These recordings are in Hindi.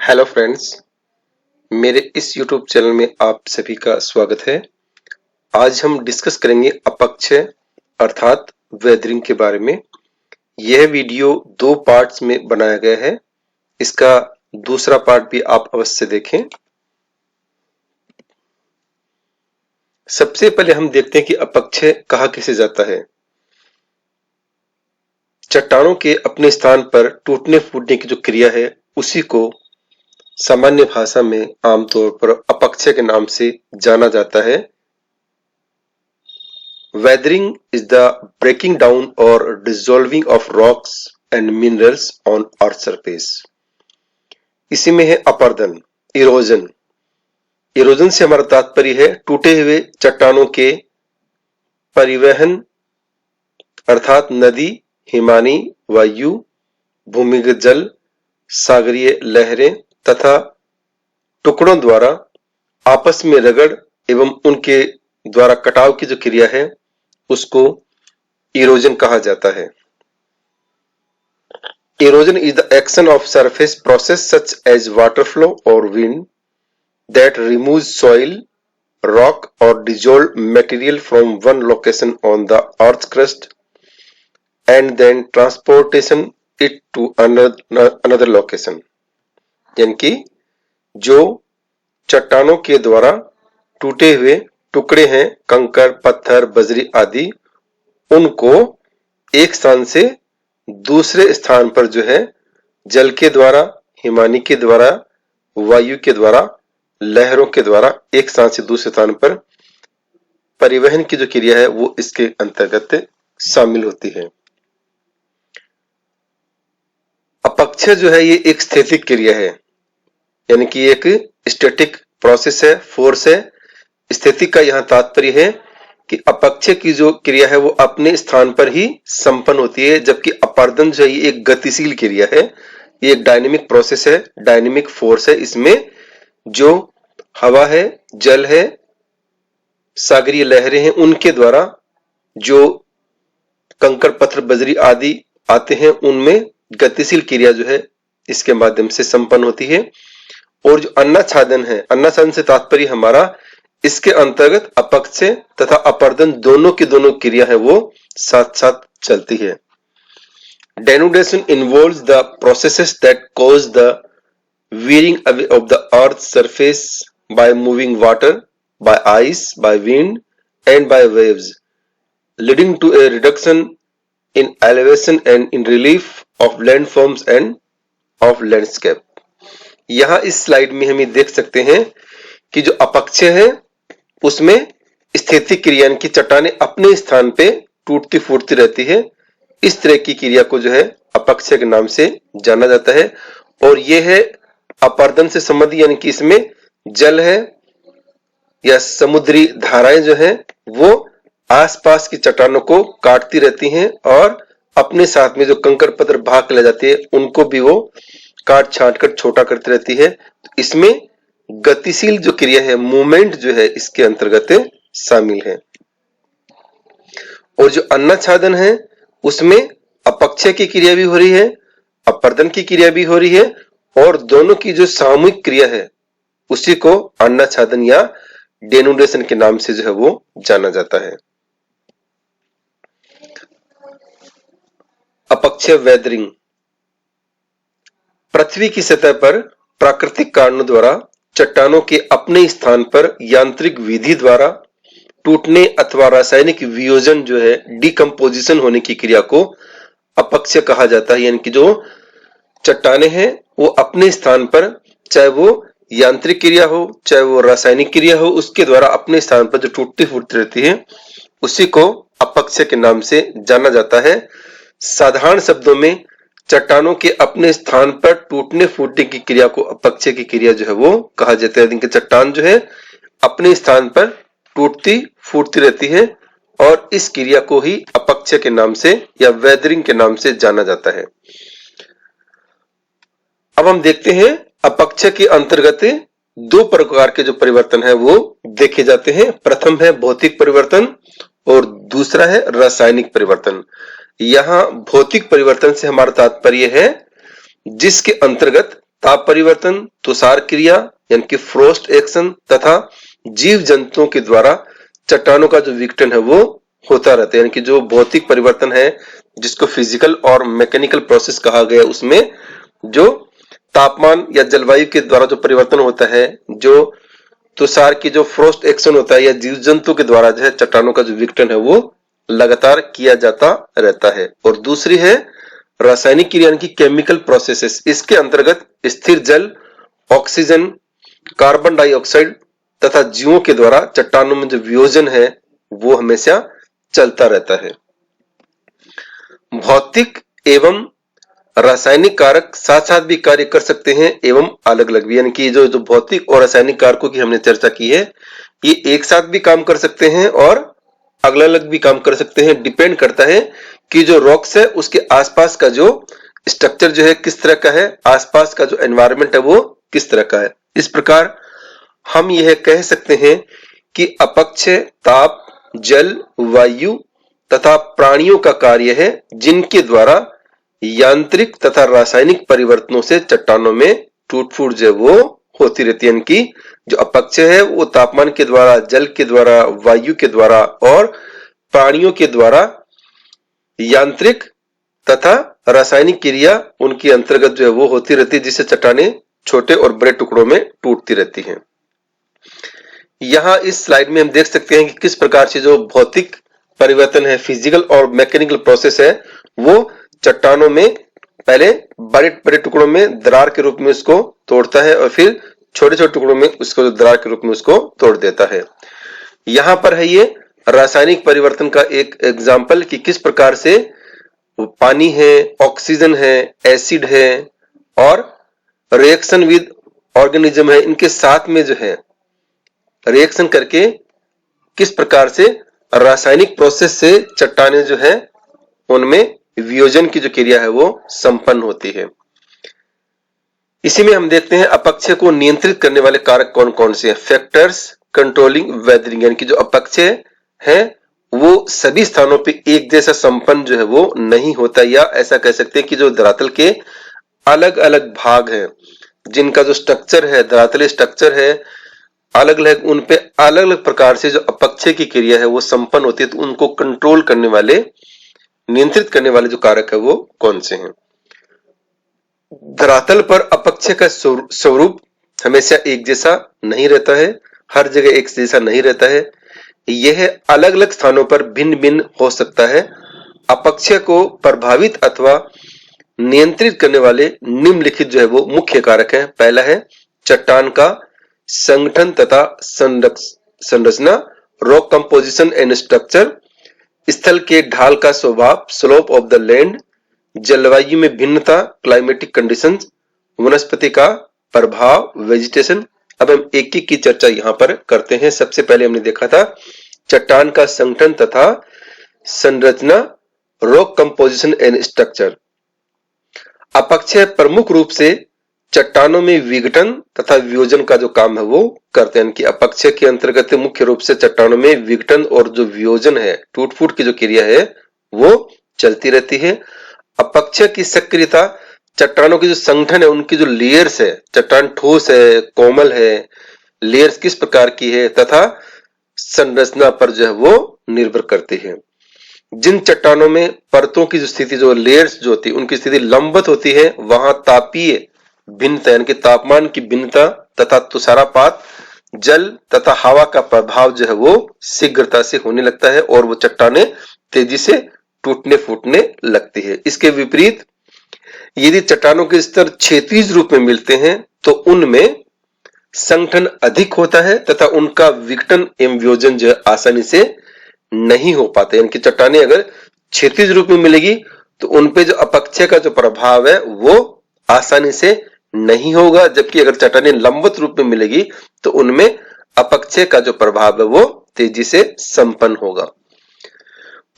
हेलो फ्रेंड्स, मेरे इस YouTube चैनल में आप सभी का स्वागत है। आज हम डिस्कस करेंगे अपक्षय अर्थात वेदरिंग के बारे में। यह वीडियो दो पार्ट्स में बनाया गया है। इसका दूसरा पार्ट भी आप अवश्य देखें। सबसे पहले हम देखते हैं कि अपक्षय कहा किसे जाता है। चट्टानों के अपने स्थान पर टूटने फूटने की जो क्रिया है उसी को सामान्य भाषा में आमतौर पर अपक्षय के नाम से जाना जाता है। Weathering is the breaking down or dissolving of rocks and minerals on earth surface. इसी में है अपर्दन, इरोजन। इरोजन से हमारा तात्पर्य है टूटे हुए चट्टानों के परिवहन अर्थात नदी, हिमानी, वायु, भूमिगत जल, सागरीय लहरें तथा टुकड़ों द्वारा आपस में रगड़ एवं उनके द्वारा कटाव की जो क्रिया है उसको इरोजन कहा जाता है। Erosion is the action of surface process such as water flow or wind that removes soil, rock or dissolved material from one location on the earth's crust and then transportation it to another location। यानी कि जो चट्टानों के द्वारा टूटे हुए टुकड़े हैं, कंकड़, पत्थर, बजरी आदि, उनको एक स्थान से दूसरे स्थान पर जो है जल के द्वारा, हिमानी के द्वारा, वायु के द्वारा, लहरों के द्वारा एक स्थान से दूसरे स्थान पर परिवहन की जो क्रिया है वो इसके अंतर्गत शामिल होती है। अपक्षय जो है ये एक स्थैतिक क्रिया है, यानी कि एक स्टैटिक प्रोसेस है, फोर्स है। स्थिति का यहां तात्पर्य है कि अपक्षय की जो क्रिया है वो अपने स्थान पर ही संपन्न होती है, जबकि अपर्दन जो है ये एक गतिशील क्रिया है, ये एक डायनेमिक प्रोसेस है, डायनेमिक फोर्स है। इसमें जो हवा है, जल है, सागरीय लहरें हैं, उनके द्वारा जो कंकड़, पत्थर, बजरी आदि आते हैं उनमें गतिशील क्रिया जो है इसके माध्यम से संपन्न होती है। और जो अन्नाच्छादन है, अन्नाच्छादन से तात्पर्य हमारा इसके अंतर्गत अपक्षय तथा अपर्दन दोनों की दोनों क्रिया है वो साथ साथ चलती है। Denudation involves the processes that cause the wearing away of the earth's surface by moving water, by ice, by wind and by waves, leading to a reduction in elevation and in relief of landforms and of landscape। यहां इस स्लाइड में हम ये देख सकते हैं कि जो अपक्षय है उसमें स्थितिक क्रिया की चट्टानें अपने स्थान पे टूटती फूटती रहती है। इस तरह की क्रिया को जो है अपक्षय के नाम से जाना जाता है। और यह है अपर्दन से संबंधित, यानी कि इसमें जल है या समुद्री धाराएं जो है वो आसपास की चट्टानों को काटती रहती हैं और अपने साथ में जो कंकड़ पत्थर भाग ले जाती है उनको भी वो काट छांट कर छोटा करती रहती है। इसमें गतिशील जो क्रिया है, मूवमेंट जो है इसके अंतर्गत शामिल है। और जो अन्नाच्छादन है उसमें अपक्षय की क्रिया भी हो रही है, अपर्दन की क्रिया भी हो रही है और दोनों की जो सामूहिक क्रिया है उसी को अन्नाच्छादन या डेनुडेशन के नाम से जो है वो जाना जाता है। अपक्षय वेदरिंग पृथ्वी की सतह पर प्राकृतिक कारणों द्वारा चट्टानों के अपने स्थान पर यांत्रिक विधि द्वारा टूटने अथवा रासायनिक वियोजन जो है डिकम्पोजिशन होने की क्रिया को अपक्षय कहा जाता है। यानी कि जो चट्टानें हैं वो अपने स्थान पर, चाहे वो यांत्रिक क्रिया हो चाहे वो रासायनिक क्रिया हो, उसके द्वारा अपने स्थान पर जो टूटती फूटती रहती है उसी को अपक्षय के नाम से जाना जाता है। साधारण शब्दों में चट्टानों के अपने स्थान पर टूटने फूटने की क्रिया को अपक्षय की क्रिया जो है वो कहा जाता है। जिनके चट्टान जो है अपने स्थान पर टूटती फूटती रहती है और इस क्रिया को ही अपक्षय के नाम से या वेदरिंग के नाम से जाना जाता है। अब हम देखते हैं अपक्षय के अंतर्गत दो प्रकार के जो परिवर्तन है वो देखे जाते हैं। प्रथम है भौतिक परिवर्तन और दूसरा है रासायनिक परिवर्तन। यहां भौतिक परिवर्तन से हमारा तात्पर्य है जिसके अंतर्गत ताप परिवर्तन, तुषार क्रिया यानी कि फ्रोस्ट एक्शन तथा जीव जंतुओं के द्वारा चट्टानों का जो विघटन है वो होता रहता है। यानी कि जो भौतिक परिवर्तन है जिसको फिजिकल और मैकेनिकल प्रोसेस कहा गया, उसमें जो तापमान या जलवायु के द्वारा जो परिवर्तन होता है, जो तुषार की जो फ्रोस्ट एक्शन होता है या जीव जंतु के द्वारा जो है चट्टानों का जो विघटन है वो लगातार किया जाता रहता है। और दूसरी है रासायनिक क्रिया यानी कि केमिकल प्रोसेसेस। इसके अंतर्गत स्थिर जल, ऑक्सीजन, कार्बन डाइऑक्साइड तथा जीवों के द्वारा चट्टानों में जो वियोजन है वो हमेशा चलता रहता है। भौतिक एवं रासायनिक कारक साथ साथ भी कार्य कर सकते हैं एवं अलग अलग भी, यानी कि जो भौतिक और रासायनिक कारकों की हमने चर्चा की है, ये एक साथ भी काम कर सकते हैं और अलग अलग भी काम कर सकते हैं। डिपेंड करता है कि जो रॉक्स है उसके आसपास का जो स्ट्रक्चर जो है किस तरह का है, आसपास का जो एनवायरनमेंट है वो किस तरह का है। इस प्रकार हम यह कह सकते हैं कि अपक्षय ताप, जल, वायु तथा प्राणियों का कार्य है जिनके द्वारा यांत्रिक तथा रासायनिक परिवर्तनों से चट्टानों में टूट फूट जो वो होती रहती है। इनकी जो अपक्षय है वो तापमान के द्वारा, जल के द्वारा, वायु के द्वारा और प्राणियों के द्वारा यांत्रिक तथा रासायनिक क्रिया उनके अंतर्गत जो है वो होती रहती है, जिससे चट्टानें छोटे और बड़े टुकड़ों में टूटती रहती हैं। यहाँ इस स्लाइड में हम देख सकते हैं कि किस प्रकार से जो भौतिक परिवर्तन है, फिजिकल और मैकेनिकल प्रोसेस है, वो चट्टानों में पहले बड़े बड़े टुकड़ों में दरार के रूप में उसको तोड़ता है और फिर छोटे छोटे टुकड़ों में उसको दरार के रूप में उसको तोड़ देता है। यहाँ पर है ये रासायनिक परिवर्तन का एक एग्जाम्पल कि किस प्रकार से पानी है, ऑक्सीजन है, एसिड है और रिएक्शन विद ऑर्गेनिज्म है, इनके साथ में जो है रिएक्शन करके किस प्रकार से रासायनिक प्रोसेस से चट्टानें जो है उनमें वियोजन की जो क्रिया है वो संपन्न होती है। इसी में हम देखते हैं अपक्षय को नियंत्रित करने वाले कारक कौन कौन से हैं। फैक्टर्स कंट्रोलिंग वेदरिंग, यानी कि जो अपक्षय है वो सभी स्थानों पे एक जैसा संपन्न जो है वो नहीं होता, या ऐसा कह सकते हैं कि जो धरातल के अलग अलग भाग हैं जिनका जो स्ट्रक्चर है, धरातलीय स्ट्रक्चर है अलग अलग, उन पे अलग अलग प्रकार से जो अपक्षय की क्रिया है वो संपन्न होती है। तो उनको कंट्रोल करने वाले, नियंत्रित करने वाले जो कारक है वो कौन से हैं। धरातल पर अपक्षय का स्वरूप हमेशा एक जैसा नहीं रहता है, हर जगह एक जैसा नहीं रहता है, यह अलग अलग स्थानों पर भिन्न भिन्न हो सकता है। अपक्षय को प्रभावित अथवा नियंत्रित करने वाले निम्नलिखित जो है वो मुख्य कारक हैं। पहला है चट्टान का संगठन तथा संरचना, रॉक कंपोजिशन एंड स्ट्रक्चर, स्थल के ढाल का स्वभाव, स्लोप ऑफ द लैंड, जलवायु में भिन्नता, क्लाइमेटिक कंडीशंस, वनस्पति का प्रभाव, वेजिटेशन। अब हम एक एक की चर्चा यहाँ पर करते हैं। सबसे पहले हमने देखा था चट्टान का संगठन तथा संरचना, रॉक कंपोजिशन एंड स्ट्रक्चर। अपक्षय प्रमुख रूप से चट्टानों में विघटन तथा वियोजन का जो काम है वो करते हैं कि अपक्षय के अंतर्गत मुख्य रूप से चट्टानों में विघटन और जो वियोजन है, टूट फूट की जो क्रिया है वो चलती रहती है। अपक्षय की सक्रियता चट्टानों की जो संगठन है, उनकी जो लेयर्स है, चट्टान ठोस है, कोमल है, लेयर्स किस प्रकार की है तथा संरचना पर जो है वो निर्भर करती है। जिन चट्टानों में परतों की जो स्थिति, जो लेयर्स जो होती है उनकी स्थिति लंबवत होती है, वहां तापीय भिन्नता यानी कि तापमान की भिन्नता तथा तुषारपात, जल तथा हवा का प्रभाव जो है वो शीघ्रता से होने लगता है और वो चट्टानें तेजी से टूटने फूटने लगती है। इसके विपरीत यदि चट्टानों के स्तर क्षैतिज रूप में मिलते हैं तो उनमें संगठन अधिक होता है तथा उनका विघटन एवं वियोजन जो है आसानी से नहीं हो पाते। यानी कि चट्टानें अगर क्षैतिज रूप में मिलेगी तो उनपे जो अपक्षय का जो प्रभाव है वो आसानी से नहीं होगा, जबकि अगर चट्टानें लंबवत रूप में मिलेगी तो उनमें अपक्षय का जो प्रभाव है वो तेजी से संपन्न होगा।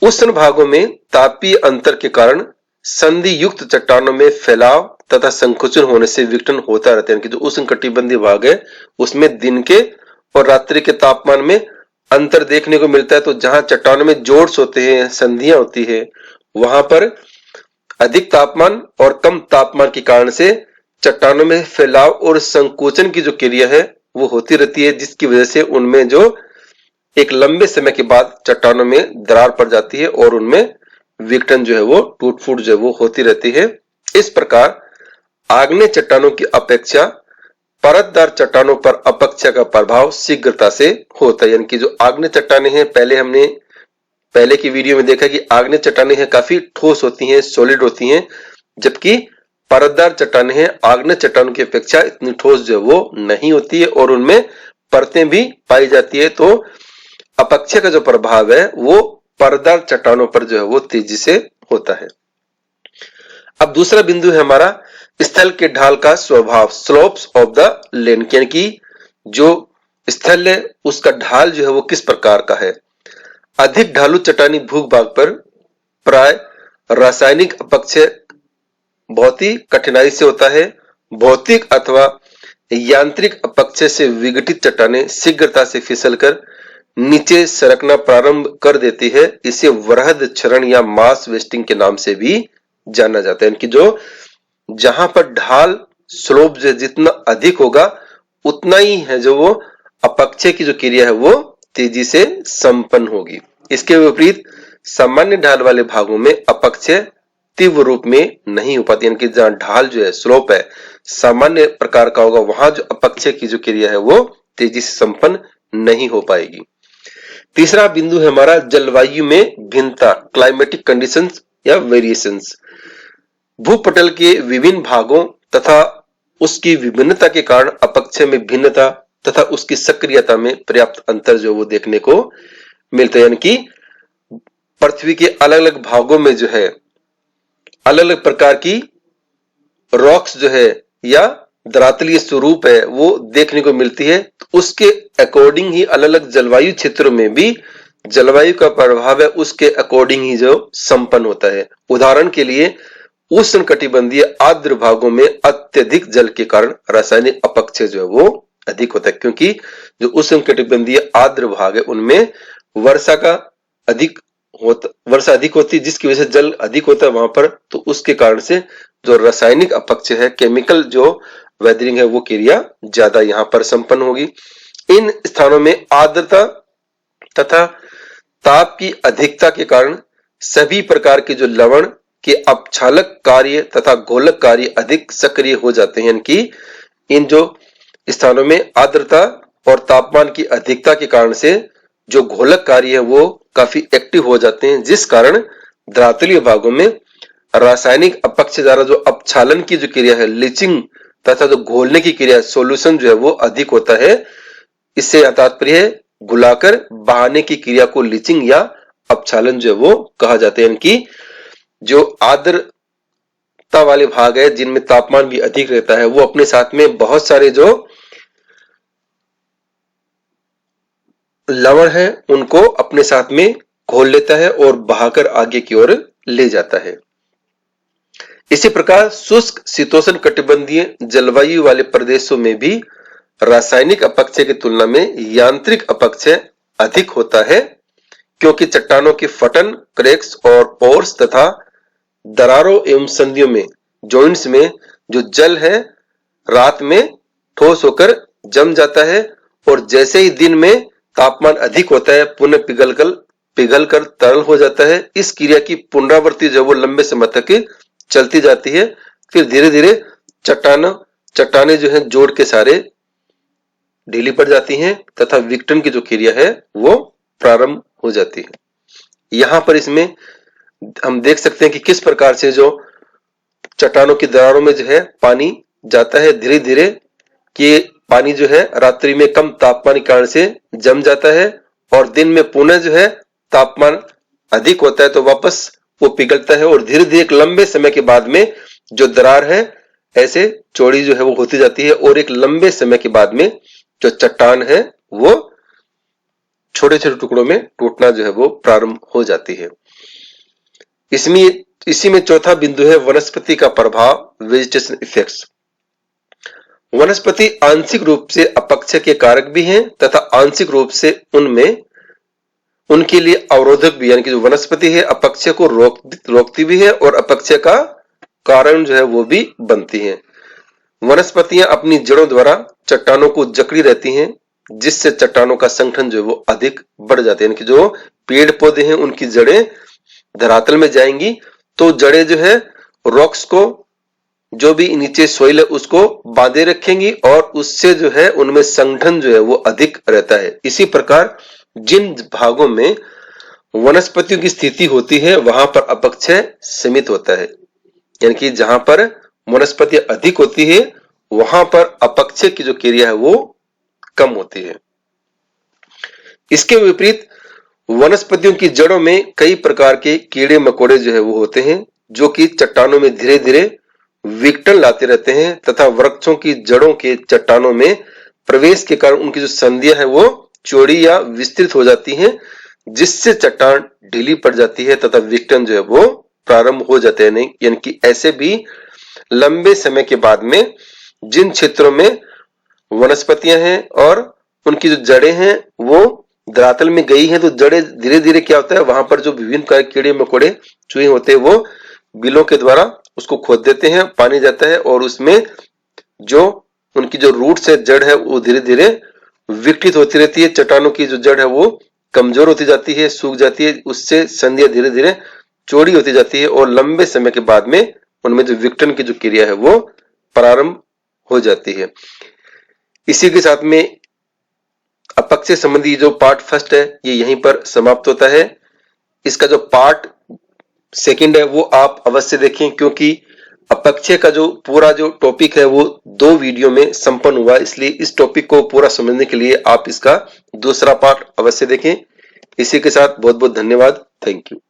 उष्ण भागों में तापीय अंतर के कारण संधि युक्त चट्टानों में फैलाव तथा संकुचन होने से विघटन होता रहता है। कि जो उष्ण कटिबंधीय भाग है उसमें दिन के और रात्रि के तापमान में अंतर देखने को मिलता है। तो जहां चट्टानों में जोड्स होते हैं, संधियां होती है, वहां पर अधिक तापमान और कम तापमान के कारण से चट्टानों में फैलाव और संकोचन की जो क्रिया है वो होती रहती है, जिसकी वजह से उनमें जो एक लंबे समय के बाद चट्टानों में दरार पड़ जाती है और उनमें विघटन जो है वो टूट फूट जो है वो होती रहती है। इस प्रकार आग्नेय चट्टानों की अपेक्षा परतदार चट्टानों पर अपक्षय का प्रभाव शीघ्रता से होता है। यानी कि जो आग्नेय चट्टानें हैं, हमने पहले की वीडियो में देखा कि आग्नेय चट्टानें हैं काफी ठोस होती हैं, सॉलिड होती हैं, जबकि परतदार चट्टानें हैं आग्नेय चट्टानों की अपेक्षा इतनी ठोस जो है वो नहीं होती है और उनमें परतें भी पाई जाती है। तो अपक्षय का जो प्रभाव है वो परतदार चट्टानों पर जो है वो तेजी से होता है। अब दूसरा बिंदु है हमारा स्थल के ढाल का स्वभाव, स्लोप्स ऑफ द लैंड, यानी कि जो स्थल है उसका ढाल जो है वो किस प्रकार का है। अधिक ढालू चट्टानी भूभाग पर प्राय रासायनिक अपक्षय बहुत ही कठिनाई से होता है। भौतिक अथवा यांत्रिक अपक्षय से विघटित चट्टानें शीघ्रता से फिसलकर नीचे सरकना प्रारंभ कर देती है। इसे वृहद क्षरण या मास वेस्टिंग के नाम से भी जाना जाता है। कि जो जहां पर ढाल स्लोप जो जितना अधिक होगा उतना ही है जो वो अपक्षय की जो क्रिया है वो तेजी से संपन्न होगी। इसके विपरीत सामान्य ढाल वाले भागों में अपक्षय तीव्र रूप में नहीं हो पाती, यानी कि जहां ढाल जो है स्लोप है सामान्य प्रकार का होगा वहां जो अपक्षय की जो क्रिया है वो तेजी से संपन्न नहीं हो पाएगी। तीसरा बिंदु है हमारा जलवायु में भिन्नता, क्लाइमेटिक कंडीशंस या वेरिएशंस। भूपटल के विभिन्न भागों तथा उसकी विभिन्नता के कारण अपक्षय में भिन्नता तथा उसकी सक्रियता में पर्याप्त अंतर जो वो देखने को मिलता है। यानी कि पृथ्वी के अलग अलग भागों में जो है अलग अलग प्रकार की रॉक्स जो है या धरातलीय स्वरूप है वो देखने को मिलती है। तो उसके अकॉर्डिंग ही अलग अलग जलवायु क्षेत्रों में भी जलवायु का प्रभाव है उसके अकॉर्डिंग ही जो संपन्न होता है। उदाहरण के लिए उष्णकटिबंधीय आर्द्र भागों में अत्यधिक जल के कारण रासायनिक अपक्षय जो है वो अधिक होता है, क्योंकि जो उष्णकटिबंधीय आर्द्र भाग है उनमें वर्षा अधिक होती है, जिसकी वजह से जल अधिक होता है वहां पर। तो उसके कारण से जो रासायनिक अपक्षय है, केमिकल जो वेदरिंग है वो क्रिया ज्यादा यहां पर संपन्न होगी। इन स्थानों में आर्द्रता तथा ताप की अधिकता के कारण सभी प्रकार के जो लवण के अपक्षालक कार्य तथा घोलक कार्य अधिक सक्रिय हो जाते हैं। कि इन जो स्थानों में आर्द्रता और तापमान की अधिकता के कारण से जो घोलक कार्य है वो काफी एक्टिव हो जाते हैं, जिस कारण धरातलीय भागों में रासायनिक अपक्षय द्वारा जो अपक्षालन की जो क्रिया है, लीचिंग तथा जो घोलने की क्रिया सोल्यूशन जो है वो अधिक होता है। इससे तात्पर्य है घुलाकर बहाने की क्रिया को लीचिंग या अपक्षालन जो है वो कहा जाता है। कि जो आर्द्रता वाले भाग है जिनमें तापमान भी अधिक रहता है वो अपने साथ में बहुत सारे जो लवण है उनको अपने साथ में घोल लेता है और बहाकर आगे की ओर ले जाता है। इसी प्रकार शुष्क शीतोष्ण कटिबंधीय जलवायु वाले प्रदेशों में भी रासायनिक अपक्षय की तुलना में यांत्रिक अपक्षय अधिक होता है, क्योंकि चट्टानों के फटन, क्रैक्स और पोर्स तथा दरारों एवं संधियों में, जॉइंट्स में जो जल है रात में ठोस होकर जम जाता है और जैसे ही दिन में तापमान अधिक होता है पुनः पिघलकर तरल हो जाता है। इस क्रिया की पुनरावृत्ति जो वो लंबे समय तक चलती जाती है। फिर धीरे धीरे चट्टाने जो है जोड़ के सारे ढीली पड़ जाती हैं तथा विघटन की जो क्रिया है वो प्रारंभ हो जाती है। यहां पर इसमें हम देख सकते हैं कि किस प्रकार से जो चट्टानों की दरारों में जो है पानी जाता है धीरे धीरे, कि पानी जो है रात्रि में कम तापमान के कारण से जम जाता है और दिन में पुनः जो है तापमान अधिक होता है तो वापस वो पिघलता है और धीरे धीरे एक लंबे समय के बाद में जो दरार है ऐसे चौड़ी जो है वो होती जाती है और एक लंबे समय के बाद में जो चट्टान है वो छोटे छोटे टुकड़ों में टूटना जो है वो प्रारंभ हो जाती है। इसी में चौथा बिंदु है वनस्पति का प्रभाव, वेजिटेशन इफेक्ट्स। वनस्पति आंशिक रूप से अपक्षय के कारक भी हैं तथा आंशिक रूप से उनके लिए अवरोधक भी, यानी कि जो वनस्पति है अपक्षय को रोकती भी है और अपक्षय का कारण जो है वो भी बनती है। वनस्पतियां अपनी जड़ों द्वारा चट्टानों को जकड़ी रहती हैं, जिससे चट्टानों का संगठन जो है वो अधिक बढ़ जाते हैं। यानी कि जो पेड़ पौधे हैं उनकी जड़ें धरातल में जाएंगी तो जड़ें जो है रॉक्स को, जो भी नीचे सोइल है उसको बांधे रखेंगी और उससे जो है उनमें संगठन जो है वो अधिक रहता है। इसी प्रकार जिन भागों में वनस्पतियों की स्थिति होती है वहां पर अपक्षय सीमित होता है, यानी कि जहां पर वनस्पति अधिक होती है वहां पर अपक्षय की जो क्रिया है वो कम होती है। इसके विपरीत वनस्पतियों की जड़ों में कई प्रकार के कीड़े मकोड़े जो है वो होते हैं, जो कि चट्टानों में धीरे धीरे विघटन लाते रहते हैं तथा वृक्षों की जड़ों के चट्टानों में प्रवेश के कारण उनकी जो संधियां है वो चौड़ी या विस्तृत हो जाती हैं, जिससे चट्टान ढीली पड़ जाती है तथा विघटन जो है वो प्रारंभ हो जाते हैं। यानी कि ऐसे भी लंबे समय के बाद में जिन क्षेत्रों में वनस्पतियां हैं और उनकी जो जड़ें हैं वो धरातल में गई हैं, तो जड़ें धीरे धीरे क्या होता है वहां पर जो विभिन्न प्रकार के कीड़े मकोड़े चूहे होते हैं वो बिलों के द्वारा उसको खोद देते हैं, पानी जाता है और उसमें जो उनकी जो रूट्स है, जड़ है, वो धीरे धीरे विकसित होती रहती है। चट्टानों की जो जड़ है वो कमजोर होती जाती है, सूख जाती है, उससे संधियां धीरे धीरे चौड़ी होती जाती है और लंबे समय के बाद में उनमें जो विघटन की जो क्रिया है वो प्रारंभ हो जाती है। इसी के साथ में अपक्षय संबंधी जो पार्ट फर्स्ट है ये यहीं पर समाप्त होता है। इसका जो पार्ट सेकंड है वो आप अवश्य देखें, क्योंकि अपक्षय का जो पूरा जो टॉपिक है वो 2 वीडियो में संपन्न हुआ, इसलिए इस टॉपिक को पूरा समझने के लिए आप इसका दूसरा पार्ट अवश्य देखें। इसी के साथ बहुत बहुत धन्यवाद। Thank you.